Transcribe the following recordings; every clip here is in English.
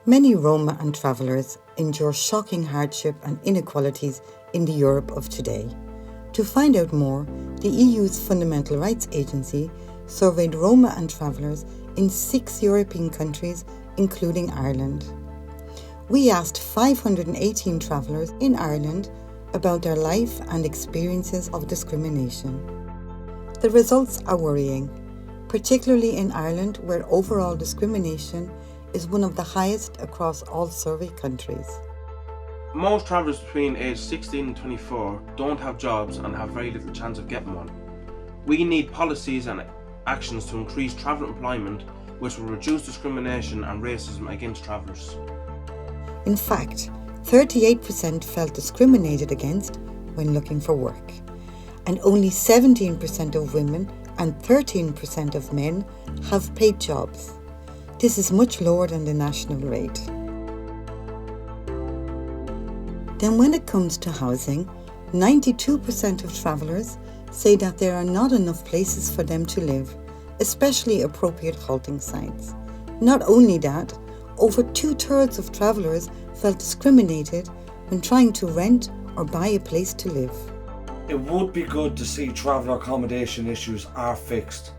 Many Roma and travellers endure shocking hardship and inequalities in the Europe of today. To find out more, the EU's Fundamental Rights Agency surveyed Roma and travellers in 6 European countries, including Ireland. We asked 518 travellers in Ireland about their life and experiences of discrimination. The results are worrying, particularly in Ireland, where overall discrimination is one of the highest across all surveyed countries. Most travellers between age 16 and 24 don't have jobs and have very little chance of getting one. We need policies and actions to increase travel employment, which will reduce discrimination and racism against travellers. In fact, 38% felt discriminated against when looking for work, and only 17% of women and 13% of men have paid jobs. This is much lower than the national rate. Then when it comes to housing, 92% of travellers say that there are not enough places for them to live, especially appropriate halting sites. Not only that, over 2/3 of travellers felt discriminated when trying to rent or buy a place to live. It would be good to see traveller accommodation issues are fixed,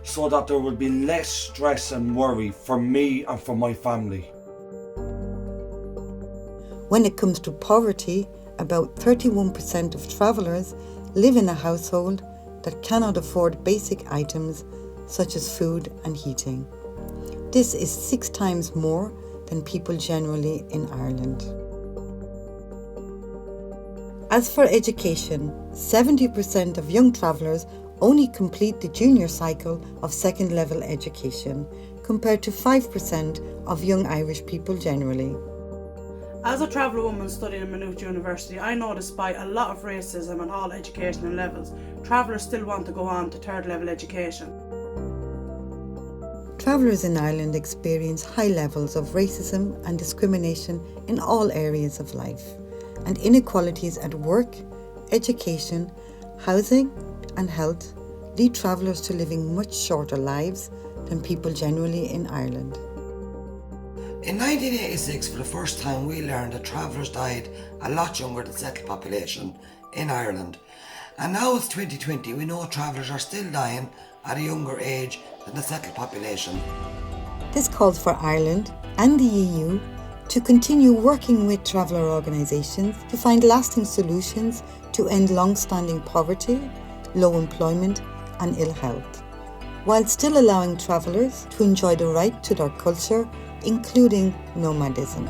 so that there will be less stress and worry for me and for my family. When it comes to poverty, about 31% of travellers live in a household that cannot afford basic items such as food and heating. This is 6 times more than people generally in Ireland. As for education, 70% of young travellers only complete the junior cycle of second-level education, compared to 5% of young Irish people generally. As a traveller woman studying in Maynooth University, I know despite a lot of racism on all educational levels, travellers still want to go on to third-level education. Travellers in Ireland experience high levels of racism and discrimination in all areas of life, and inequalities at work, education, housing and health lead travellers to living much shorter lives than people generally in Ireland. In 1986, for the first time, we learned that travellers died a lot younger than the settled population in Ireland. And now it's 2020, we know travellers are still dying at a younger age than the settled population. This calls for Ireland and the EU to continue working with traveller organisations to find lasting solutions to end long-standing poverty, low employment and ill health, while still allowing travellers to enjoy the right to their culture, including nomadism.